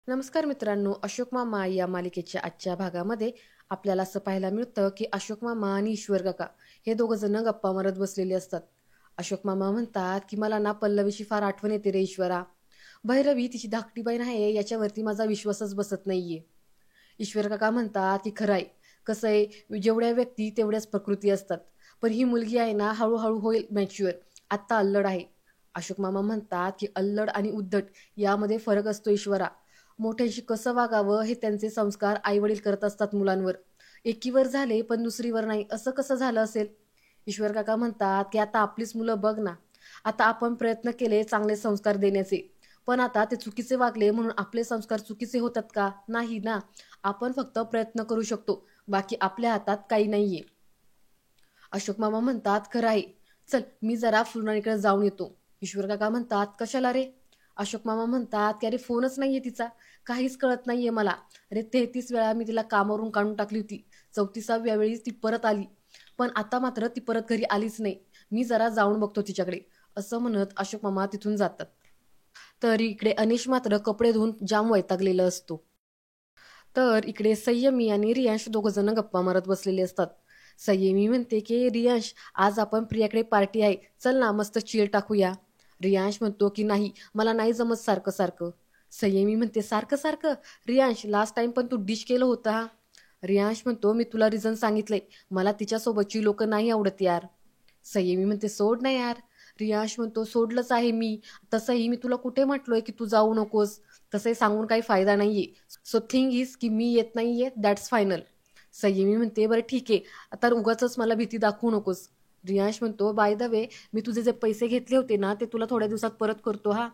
नमस्कार मित्रांनो, अशोक मामा या मालिकेच्या आजच्या भागामध्ये आपल्याला असं पाहायला मिळतं की अशोक मामा आणि ईश्वर काका हे दोघं जण गप्पा मारत बसलेले असतात. अशोक मामा म्हणतात की मला ना पल्लवीची फार आठवण येते रे ईश्वरा. भैरवी तिची धाकटी बहीण आहे याच्यावरती माझा विश्वासच बसत नाहीये. ईश्वर काका म्हणतात की खरं आहे. कसं आहे, जेवढ्या व्यक्ती तेवढ्याच प्रकृती असतात. पण ही मुलगी आहे ना, हळूहळू होईल मॅच्युअर. आत्ता अल्लड आहे. अशोक मामा म्हणतात की अल्लड आणि उद्धट यामध्ये फरक असतो ईश्वरा. मोठ्यांशी कसं वागावं हे त्यांचे संस्कार आईवडील करत असतात मुलांवर. एकीवर झाले पण दुसरीवर नाही, असं कसं झालं असेल? ईश्वर काका म्हणतात की आता आपलीच मुलं बघ ना. आता आपण प्रयत्न केले चांगले संस्कार देण्याचे, पण आता ते चुकीचे वागले म्हणून आपले संस्कार चुकीचे होतात का? नाही ना. आपण फक्त प्रयत्न करू शकतो, बाकी आपल्या हातात काही नाहीये. अशोक मामा म्हणतात खरं आहे. चल मी जरा फुलराणीकडे जाऊन येतो. ईश्वर काका म्हणतात कशाला रे? अशोक मामा म्हणतात की अरे फोनच नाहीये तिचा. काहीच कळत नाहीये मला. अरे 33 वेळा मी तिला कामावरून काढून टाकली होती. 34व्या वेळी ती परत आली. पण आता मात्र ती परत घरी आलीच नाही. मी जरा जाऊन बघतो तिच्याकडे. असं म्हणत अशोक मामा तिथून जातात. तर इकडे अनिश मात्र कपडे धुवून जाम वैतागलेला असतो. तर इकडे संयमी आणि रियांश दोघ जण गप्पा मारत बसलेले असतात. संयमी म्हणते की रियांश, आज आपण प्रियाकडे पार्टी आहे, चल ना मस्त चिल टाकूया. रियांश म्हणतो की नाही, मला नाही जमत सारखं सारखं. संयमी म्हणते सारखं सारखं? रियांश, लास्ट टाइम पण तू डिश केलं होतं हा. रियांश म्हणतो मी तुला रिझन सांगितलंय, मला तिच्यासोबतची लोक नाही आवडत यार. संयमी म्हणते सोड ना यार. रियांश म्हणतो सोडलंच आहे मी. तसंही मी तुला कुठे म्हटलोय की तू जाऊ नकोस. तसंही सांगून काही फायदा नाहीये. सो थिंग इज की मी येत नाहीये, दॅट्स फायनल. संयमी म्हणते बरं ठीक आहे, आता उगाचच मला भीती दाखवू नकोस. रियांश म्हणतो बाय द वे, मी तुझे जे पैसे घेतले होते ना ते तुला थोड्या दिवसात परत करतो हा.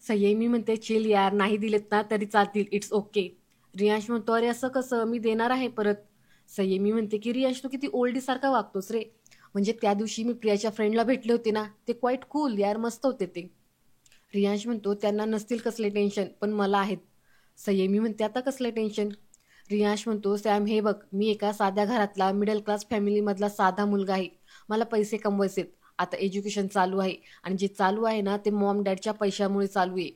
संयमी म्हणते चिल यार, नाही दिलेत ना तरी चालतील, इट्स ओके. रियांश म्हणतो अरे असं कसं, मी देणार आहे परत. संयमी म्हणते की रियांश तू किती ओल्डी सारखा वागतोस रे. म्हणजे त्या दिवशी मी प्रियाच्या फ्रेंडला भेटले होते ना, ते क्वाईट कूल यार, मस्त होते ते. रियांश म्हणतो त्यांना नसतील कसले टेन्शन, पण मला आहेत. संयमी म्हणते आता कसले टेन्शन? रियांश म्हणतो सॅम हे बघ, मी एका साध्या घरातला मिडल क्लास फॅमिलीमधला साधा मुलगा आहे. मला पैसे कमवायचेत. आता एज्युकेशन चालू आहे, आणि जे चालू आहे ना ते मॉम डॅडच्या पैशामुळे चालू आहे.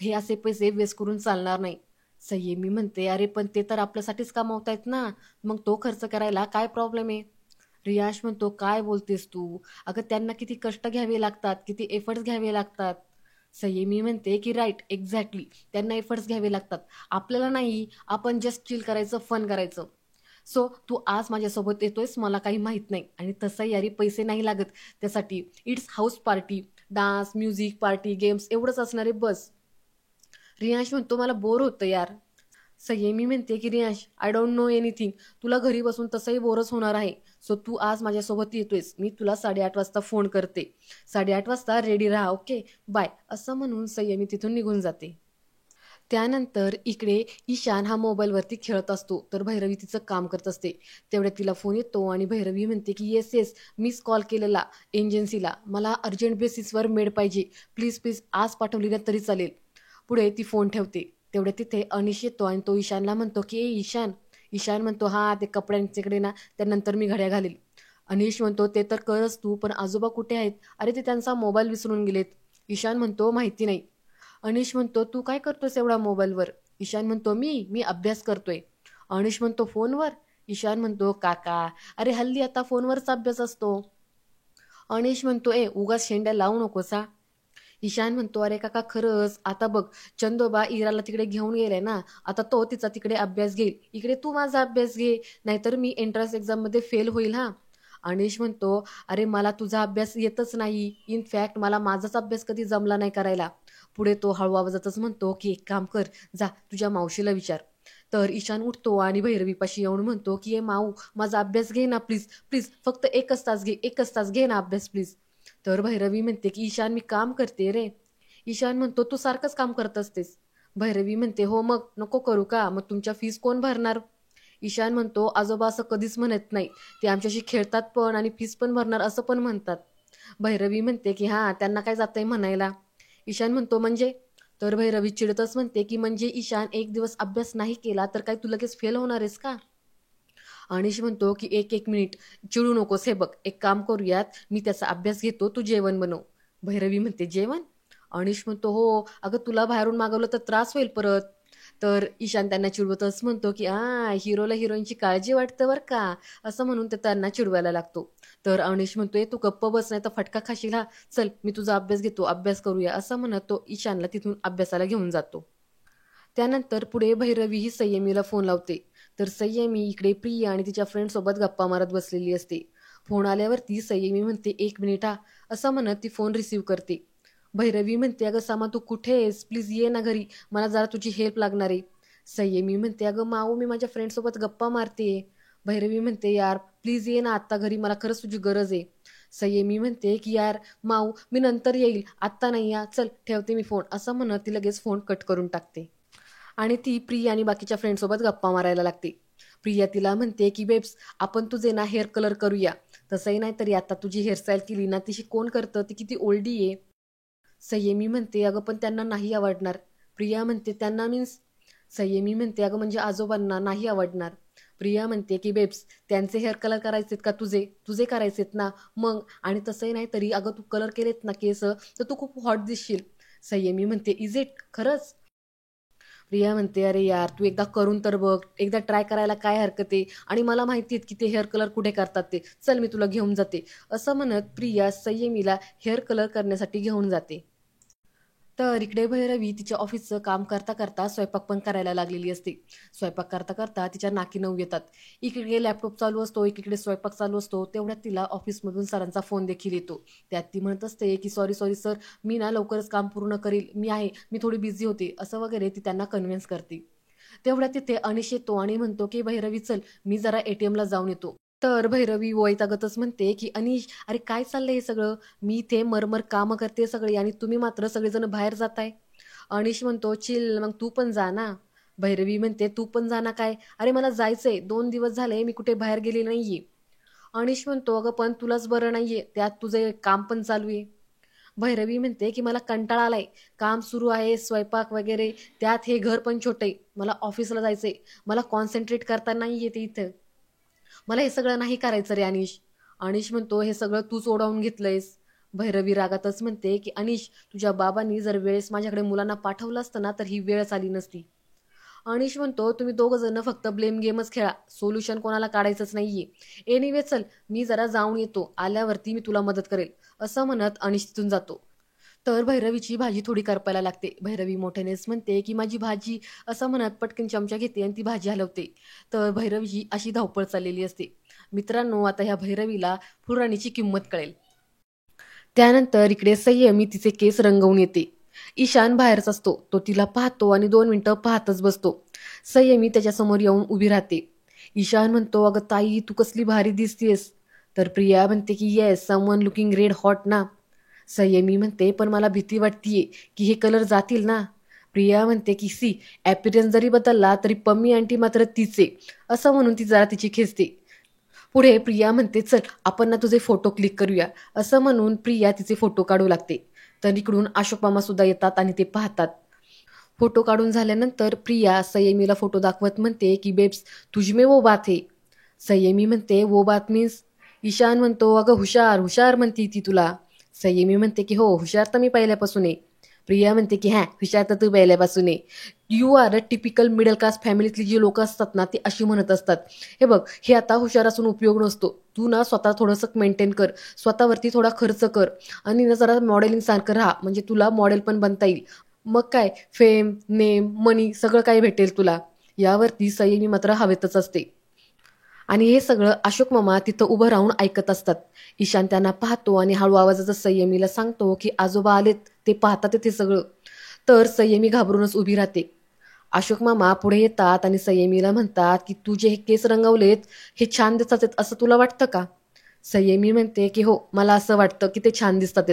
हे असे पैसे वेस्ट करून चालणार नाही. संयमी म्हणते अरे पण ते तर आपल्यासाठीच कमावतायत ना, मग तो खर्च करायला काय प्रॉब्लेम आहे? रियांश म्हणतो काय बोलतेस तू? अगं त्यांना किती कष्ट घ्यावे लागतात, किती एफर्ट्स घ्यावे लागतात. संयमी म्हणते की राईट, एक्झॅक्टली, त्यांना एफर्ट्स घ्यावे लागतात. आपल्याला नाही, आपण जस्ट चिल करायचं, फन करायचं. सो तू आज माझ्यासोबत येतोयस मला काही माहित नाही, आणि तसंही यारी पैसे नाही लागत त्यासाठी. It's house party. Dance, music, party, games एवढंच असणारे बस. रियांश म्हणतो मला बोर होतं यार. संयमी म्हणते की Riyansh I don't know anything, तुला घरी बसून तसंही बोरच होणार आहे. सो तू आज माझ्यासोबत येतोयस, मी तुला 8:30 वाजता फोन करते. 8:30 वाजता रेडी राहा, ओके बाय. असं म्हणून संयमी तिथून निघून जाते. त्यानंतर इकडे ईशान हा मोबाईलवरती खेळत असतो, तर भैरवी तिचं काम करत असते. तेवढ्यात तिला फोन येतो आणि भैरवी म्हणते की येस येस, मीच कॉल केलेला एजन्सीला, मला अर्जंट बेसिसवर मेड पाहिजे, प्लीज प्लीज आज पाठवली ना तरी चालेल. पुढे ती फोन ठेवते. तेवढ्या तिथे अनिश येतो आणि तो ईशानला म्हणतो की ए ईशान. ईशान म्हणतो हा ते कपड्यांच्याकडे ना, त्यानंतर मी घड्या घालेल. अनिश म्हणतो ते तर करच तू, पण आजोबा कुठे आहेत? अरे ते त्यांचा मोबाईल विसरून गेलेत. ईशान म्हणतो माहिती नाही. अनिश म्हणतो तू काय करतोस एवढा मोबाईलवर? ईशान म्हणतो मी मी अभ्यास करतोय. अनिश म्हणतो फोनवर? ईशान म्हणतो काका, अरे हल्ली आता फोनवरच अभ्यास असतो. अनिश म्हणतो ए उगाच शेंड्या लावू नकोस हा. ईशान म्हणतो अरे काका खरंच, आता बघ, चंदोबा इराला तिकडे घेऊन गेलाय ना, आता तो तिचा तिकडे अभ्यास घेईल, इकडे तू माझा अभ्यास घे, नाहीतर मी एंट्रन्स एक्झाम मध्ये फेल होईल हा. अनिश म्हणतो अरे मला तुझा अभ्यास येतच नाही, इनफॅक्ट मला माझाच अभ्यास कधी जमला नाही करायला. पुढे तो हळू आवाजातच म्हणतो की एक काम कर, जा तुझ्या मावशीला विचार. तर ईशान उठतो आणि भैरवीपाशी येऊन म्हणतो की ए माऊ, माझा अभ्यास घे ना प्लीज प्लीज, फक्त एकच तास घे, एकच तास घे ना अभ्यास प्लीज. तर भैरवी म्हणते की ईशान मी काम करते रे. ईशान म्हणतो तू सारखंच काम करत असतेस. भैरवी म्हणते हो मग नको करू का, मग तुमच्या फीस कोण भरणार? ईशान म्हणतो आजोबा असं कधीच म्हणत नाही, ते आमच्याशी खेळतात पण आणि फीस पण भरणार असं पण म्हणतात. भैरवी म्हणते की हा त्यांना काय जातंय म्हणायला. ईशान म्हणतो म्हणजे? तर भैरवी चिडतच म्हणते की म्हणजे ईशान एक दिवस अभ्यास नाही केला तर काय तू लगेच फेल होणार आहेस का? अनिश म्हणतो की एक एक मिनिट, चिडू नकोस, हे बघ एक काम करूयात, मी त्याचा अभ्यास घेतो, तू जेवण बनव. भैरवी म्हणते जेवण? अनिश म्हणतो हो, अगं तुला बाहेरून मागवलं तर त्रास होईल परत. तर ईशान त्यांना चिडवतच म्हणतो की हिरोला हिरोईनची काळजी वाटतं बरं का, असं म्हणून ते त्यांना चिडवायला लागतो. तर अनिश म्हणतोय तू गप्प बस नाही तर फटका खाशील हा, चल मी तुझा अभ्यास घेतो, अभ्यास करूया, असं म्हणत तो ईशानला तिथून अभ्यासाला घेऊन जातो. त्यानंतर पुढे भैरवी ही संयमीला फोन लावते. तर संयमी इकडे प्रिया आणि तिच्या फ्रेंडसोबत गप्पा मारत बसलेली असते. फोन आल्यावरती संयमी म्हणते 1 मिनिट हा, असं म्हणत ती फोन रिसीव्ह करते. भैरवी म्हणते अगं सामा तू कुठे आहेस, प्लीज ये ना घरी, मला जरा तुझी हेल्प लागणार आहे. संयमी म्हणते अगं माऊ मी माझ्या फ्रेंडसोबत गप्पा मारते. भैरवी म्हणते यार प्लीज ये ना आत्ता घरी, मला खरंच तुझी गरज आहे. संयमी म्हणते की यार माऊ मी नंतर येईल, आत्ता नाही या, चल ठेवते मी फोन, असं म्हणत ती लगेच फोन कट करून टाकते. आणि ती प्रिया आणि बाकीच्या फ्रेंडसोबत गप्पा मारायला लागते. प्रिया तिला म्हणते की बेब्स आपण तुझे ना हेअर कलर करूया. तसंही नाही तरी आता तुझी हेअरस्टाईल केली ना तिशी कोण करतं, ती किती ओल्डी आहे. संयमी म्हणते अगं पण त्यांना नाही आवडणार. प्रिया म्हणते त्यांना मीन्स. संयमी म्हणते अगं म्हणजे आजोबांना नाही आवडणार. प्रिया म्हणते की बेब्स त्यांचे हेअर कलर करायचेत का तुझे, तुझे करायचेत ना मग, आणि तसंही नाही तरी अगं तू कलर केलेत ना केस तर तू खूप हॉट दिसशील. संयमी म्हणते इज इट खरंच. प्रिया म्हणते अरे यार तू एकदा करून तर बघ, एकदा ट्राय करायला काय हरकत आहे, आणि मला माहिती आहे की ते हेअर कलर कुठे करतात ते, चल मी तुला घेऊन जाते, असं म्हणत प्रिया संयमीला हेअर कलर करण्यासाठी घेऊन जाते. तर इकडे भैरवी तिच्या ऑफिसचं काम करता करता स्वयंपाक पण करायला लागलेली असते. स्वयंपाक करता करता तिच्या नाकी नऊ येतात. इकडे लॅपटॉप चालू असतो, एकीकडे स्वयंपाक चालू असतो, तेवढ्यात तिला ऑफिसमधून सरांचा फोन देखील येतो. त्यात ती म्हणत असते की सॉरी सॉरी सर, मी ना लवकरच काम पूर्ण करील, मी थोडी बिझी होते, असं वगैरे ती त्यांना कन्व्हिन्स करते. तेवढ्यात तिथे अनिश येतो आणि म्हणतो की भैरवी चल मी जरा ATM ला जाऊन येतो. तर भैरवी वैतागतच म्हणते की अनिश अरे काय चाललंय हे सगळं, मी इथे मरमर कामं करते सगळी आणि तुम्ही मात्र सगळेजण बाहेर जाताय. अनिश म्हणतो चिल मग तू पण जा ना. भैरवी म्हणते तू पण जा ना काय, अरे मला जायचंय, 2 दिवस झाले मी कुठे बाहेर गेले नाहीये. अनिश म्हणतो अगं पण तुलाच बरं नाहीये, त्यात तुझं काम पण चालू आहे. भैरवी म्हणते की मला कंटाळा आलाय, काम सुरू आहे स्वयंपाक वगैरे, त्यात हे घर पण छोटे, मला ऑफिसला जायचंय, मला कॉन्सन्ट्रेट करता नाही येते इथं, मला हे सगळं नाही करायचं रे अनिश. अनिश म्हणतो हे सगळं तूच ओढावून घेतलंयस. भैरवी रागातच म्हणते की अनिश तुझ्या बाबांनी जर वेळेस माझ्याकडे मुलांना पाठवलं असतं ना तर ही वेळच आली नसती. अनिश म्हणतो तुम्ही दोघं जण फक्त ब्लेम गेमच खेळा, सोल्युशन कोणाला काढायचंच नाहीये. एनिवे चल मी जरा जाऊन येतो, आल्यावरती मी तुला मदत करेल, असं म्हणत अनिश तिथून जातो. तर भैरवीची भाजी थोडी करपायला लागते. भैरवी मोठ्यानेच म्हणते की माझी भाजी, असं म्हणत पटकन चमचा घेते आणि ती भाजी हलवते. तर भैरवीची अशी धावपळ चाललेली असते. मित्रांनो आता ह्या भैरवीला पुराणीची किंमत कळेल. त्यानंतर इकडे संयमी तिचे केस रंगवून येते. ईशान बाहेरच असतो, तो तिला पाहतो आणि 2 मिनिटं पाहतच बसतो. संयमी त्याच्यासमोर येऊन उभी राहते. ईशान म्हणतो अगं ताई तू कसली भारी दिसतीयस. तर प्रिया म्हणते की yes someone looking red hot ना. संयमी म्हणते पण मला भीती वाटतीये की हे कलर जातील ना. प्रिया म्हणते की सी ॲपिरन्स जरी बदलला तरी पम्मी आंटी मात्र तीच असं म्हणून ती जरा तिची खेचते. पुढे प्रिया म्हणते चल आपण ना तुझे फोटो क्लिक करूया, असं म्हणून प्रिया तिचे फोटो काढू लागते. तर इकडून अशोक मामा सुद्धा येतात आणि ते पाहतात. फोटो काढून झाल्यानंतर प्रिया संयमीला फोटो दाखवत म्हणते की बेब्स तुझमे वो बात है. संयमी म्हणते वो बात मीन्स. ईशान म्हणतो अगं हुशार हुशार म्हणती ती तुला. संयमी म्हणते की हो हुशार तर मी पहिल्यापासून आहे. प्रिया म्हणते की हुशार तर तू पहिल्यापासून आहे. You are a typical middle class फॅमिलीतली जी लोक असतात ना ती अशी म्हणत असतात. हे बघ हे आता हुशार असून उपयोग नसतो, तू ना स्वतः थोडंसं मेंटेन कर, स्वतःवरती थोडा खर्च कर आणि ना जरा मॉडेलिंग सारखं राहा, म्हणजे तुला मॉडेल पण बनता येईल. मग काय फेम नेम मनी सगळं काही भेटेल तुला. यावरती संयमी मात्र हवेतच असते. आणि हे सगळं अशोक मामा तिथं उभं राहून ऐकत असतात. ईशान त्यांना पाहतो आणि हळू आवाजाचं संयमीला सांगतो की आजोबा आलेत, ते पाहतात ते सगळं. तर संयमी घाबरूनच उभी राहते. अशोक मामा पुढे येतात आणि संयमीला म्हणतात की तू जे हे केस रंगवलेत हे छान दिसतात असं तुला वाटतं का. संयमी म्हणते की हो मला असं वाटतं की ते छान दिसतात.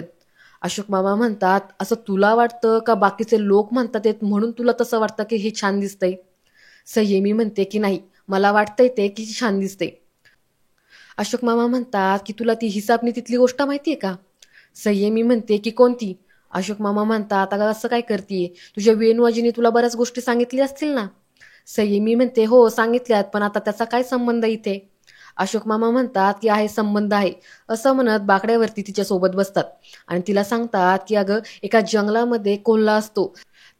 अशोक मामा म्हणतात असं तुला वाटतं का बाकीचे लोक म्हणतात म्हणून तुला तसं वाटतं की हे छान दिसतंय. संयमी म्हणते की नाही मला वाटतंय ते की छान दिसते. अशोक मामा म्हणतात की तुला ती हिसाब नीतीतली गोष्ट माहितीये का. संयमी म्हणते की कोणती. अशोक मामा म्हणतात अगं असं काय करतीये, तुझ्या वेणूआजीने तुला बऱ्याच गोष्टी सांगितल्या असतील ना. संयमी म्हणते हो सांगितल्यात पण आता त्याचा काय संबंध इथे. अशोक मामा म्हणतात की आहे संबंध आहे, असं म्हणत बाकड्यावरती तिच्या सोबत बसतात आणि तिला सांगतात की अगं एका जंगलामध्ये कोल्हा असतो,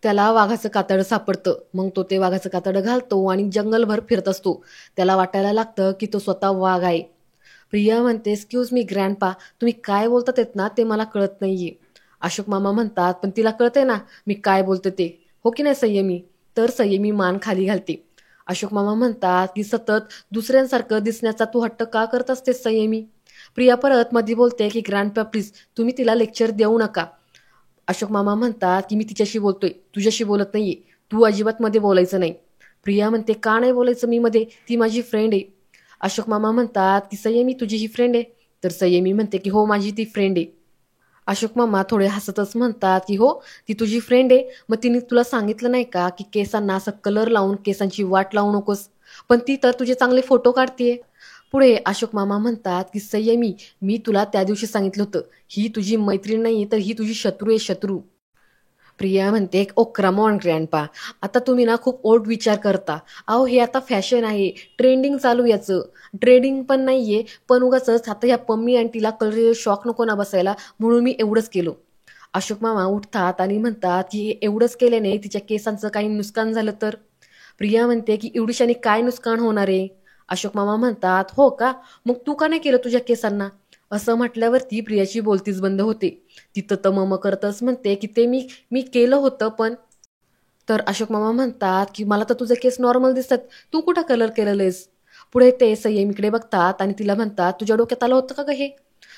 त्याला वाघाचं कातडं सापडतं. मग तो ते वाघाचं कातडं घालतो आणि जंगलभर फिरत असतो. त्याला वाटायला लागतं की तो स्वतः वाघ आहे. प्रिया म्हणते, "एक्सक्यूज मी ग्रँडपा, तुम्ही काय बोलतात आहेत ना ते मला कळत नाहीये." अशोक मामा म्हणतात, "पण तिला कळतंय ना मी काय बोलते ते. हो की नाही संयमी?" तर संयमी मान खाली घालते. अशोक मामा म्हणतात की "सतत दुसऱ्यांसारखं दिसण्याचा तू हट्ट का करत असतेस संयमी?" प्रिया परत मध्ये बोलते की "ग्रँडपा प्लीज, तुम्ही तिला लेक्चर देऊ नका." अशोक मामा म्हणतात की "मी तिच्याशी बोलतोय, तुझ्याशी बोलत नाहीये. तू अजिबात मध्ये बोलायचं नाही." प्रिया म्हणते, "का नाही बोलायचं मी मध्ये? ती माझी फ्रेंड आहे." अशोक मामा म्हणतात की "संयमी तुझी ही फ्रेंड आहे?" तर संयमी म्हणते की "हो, माझी ती फ्रेंड आहे." अशोक मामा थोडे हसतच म्हणतात की "हो, ती तुझी फ्रेंड आहे, मग तिने तुला सांगितलं नाही का की केसांना असं कलर लावून केसांची वाट लावू नकोस? पण ती तर तुझे चांगले फोटो काढतीये." पुढे अशोक मामा म्हणतात की "संयमी, मी तुला त्या दिवशी सांगितलं होतं, ही तुझी मैत्रीण नाही तर ही तुझी शत्रू आहे, शत्रू." प्रिया म्हणते, "ओ क्रम ऑन ग्रँडपा, आता तुम्ही ना खूप ओल्ड विचार करता. अहो हे आता फॅशन आहे, ट्रेंडिंग चालू याचं. ट्रेंडिंग पण नाहीये, पण उगाचच आता ह्या पम्मी आंटीला कलर शॉक नको ना बसायला, म्हणून मी एवढंच केलं." अशोक मामा उठतात आणि म्हणतात की एवढंच केल्याने तिच्या केसांचं काही नुकसान झालं तर?" प्रिया म्हणते की "एवढीशाने काय नुकसान होणार आहे?" अशोक मामा म्हणतात, "हो का? मग तू का नाही केलं तुझ्या केसांना?" असं म्हटल्यावरती प्रियाची बोलतीच बंद होते. तिथं तर मम करतच म्हणते की "ते मी मी केलं होतं पण." तर अशोक मामा म्हणतात की "मला तर तुझे केस नॉर्मल दिसतात, तू कुठं कलर केलेलेस?" पुढे ते संयमीकडे बघतात आणि तिला म्हणतात, "तुझ्या डोक्यात आलं होतं का ग हे?"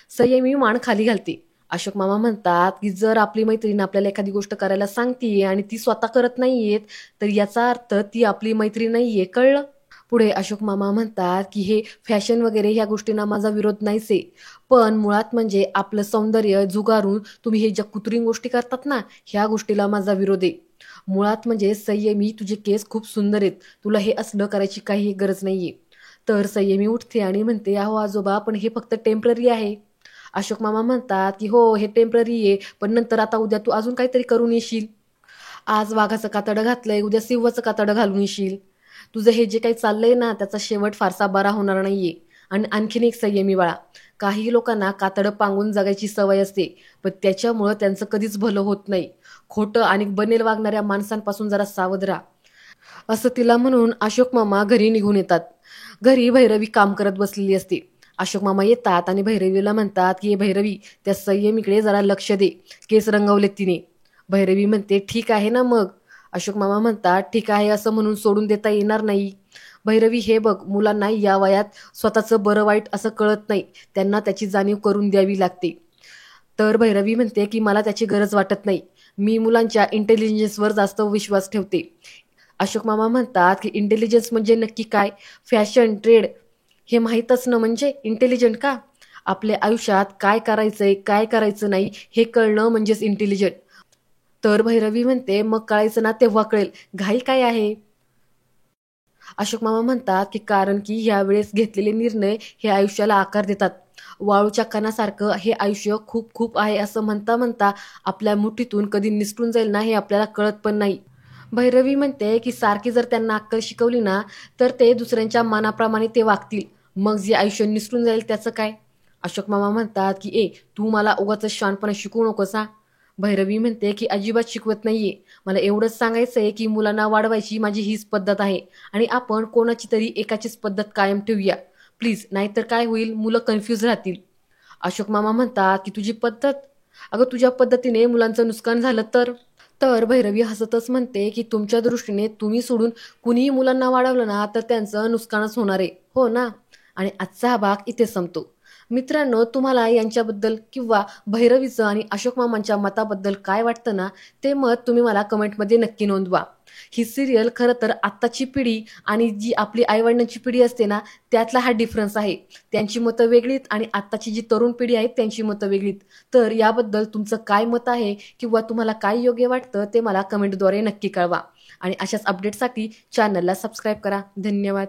संयमी मान खाली घालते. अशोक मामा म्हणतात की "जर आपली मैत्रीण आपल्याला एखादी गोष्ट करायला सांगतीये आणि ती स्वतः करत नाहीयेत, तर याचा अर्थ ती आपली मैत्रीण नाहीये, कळलं?" पुढे अशोक मामा म्हणतात की "हे फॅशन वगैरे ह्या गोष्टींना माझा विरोध नाहीच आहे, पण मुळात म्हणजे आपलं सौंदर्य झुगारून तुम्ही हे ज्या कृत्रिम गोष्टी करतात ना, ह्या गोष्टीला माझा विरोध आहे. मुळात म्हणजे संयमी तुझे केस खूप सुंदर आहेत, तुला हे असलं करायची काही गरज नाहीये." तर संयमी उठते आणि म्हणते, "अहो आजोबा, पण हे फक्त टेम्पररी आहे." अशोक मामा म्हणतात की "हो, हे टेम्पररी आहे, पण नंतर आता उद्या तू अजून काहीतरी करून येशील. आज वाघाचं कातडं घातलंय, उद्या सिंहाचं कातडं घालून येशील. तुझं हे जे काही चाललंय ना, त्याचा शेवट फारसा बरा होणार नाहीये." आणि आणखीन एक संयमी बाळा, काही लोकांना कातडं पांगून जगायची सवय असते, पण त्याच्यामुळं त्यांचं कधीच भलं होत नाही. खोटं आणि बनेल वागणाऱ्या माणसांपासून जरा सावध राहा. असं तिला म्हणून अशोक मामा घरी निघून येतात. घरी भैरवी काम करत बसलेली असते. अशोक मामा येतात आणि भैरवीला म्हणतात की भैरवी, त्या संयमीकडे जरा लक्ष दे, केस रंगवलेत तिने." भैरवी म्हणते, "ठीक आहे ना मग." अशोक मामा म्हणतात, "ठीक आहे असं म्हणून सोडून देता येणार नाही." भैरवी, "हे बघ, मुलांना या वयात स्वतःचं बरं वाईट असं कळत नाही, त्यांना त्याची जाणीव करून द्यावी लागते." तर भैरवी म्हणते की "मला त्याची गरज वाटत नाही, मी मुलांच्या इंटेलिजन्सवर जास्त विश्वास ठेवते." अशोक मामा म्हणतात की "इंटेलिजन्स म्हणजे नक्की काय? फॅशन, ट्रेड हे माहीत असणं म्हणजे इंटेलिजंट का? आपल्या आयुष्यात काय करायचंय, काय करायचं नाही हे कळणं म्हणजेच इंटेलिजंट." तर भैरवी म्हणते, "मग कळायचं ना तेव्हा कळेल, घाई काय आहे?" अशोक मामा म्हणतात की "कारण की ह्यावेळेस घेतलेले निर्णय हे आयुष्याला आकार देतात. वाळूच्या कणासारखं हे आयुष्य खूप खूप आहे असं म्हणता म्हणता आपल्या मुठीतून कधी निसटून जाईल ना हे आपल्याला कळत पण नाही." भैरवी म्हणते की "सारखी जर त्यांना अक्कल शिकवली ना, तर ते दुसऱ्यांच्या मनाप्रमाणे ते वागतील. मग जे आयुष्य निसटून जाईल त्याचं काय?" अशोक मामा म्हणतात की "ए, तू मला उगाचच शहाणपणा शिकवू नकोस हा." भैरवी म्हणते की "अजिबात शिकवत नाहीये. मला एवढंच सांगायचंय की मुलांना वाढवायची माझी हीच पद्धत आहे आणि आपण कोणाची तरी एकाचीच पद्धत कायम ठेवूया. प्लीज, नाहीतर काय होईल, मुलं कन्फ्यूज राहतील." अशोक मामा म्हणतात की "तुझी पद्धत? अगं तुझ्या पद्धतीने मुलांचं नुकसान झालं तर?" तर भैरवी हसतच म्हणते की "तुमच्या दृष्टीने तुम्ही सोडून कुणीही मुलांना वाढवलं ना तर त्यांचं नुकसानच होणार आहे, हो ना?" आणि आजचा हा भाग इथे संपतो. मित्रांनो, तुम्हाला यांच्याबद्दल किंवा भैरवीचं आणि अशोक मामांच्या मताबद्दल काय वाटतं ना, ते मत तुम्ही मला कमेंटमध्ये नक्की नोंदवा. ही सिरियल खरं तर आत्ताची पिढी आणि जी आपली आईवडिलांची पिढी असते ना, त्यातला हा डिफरन्स आहे. त्यांची मतं वेगळीत आणि आत्ताची जी तरुण पिढी आहे त्यांची मतं वेगळीत. तर याबद्दल तुमचं काय मत आहे किंवा तुम्हाला काय योग्य वाटतं ते मला कमेंटद्वारे नक्की कळवा. आणि अशाच अपडेटसाठी चॅनलला सबस्क्राईब करा. धन्यवाद.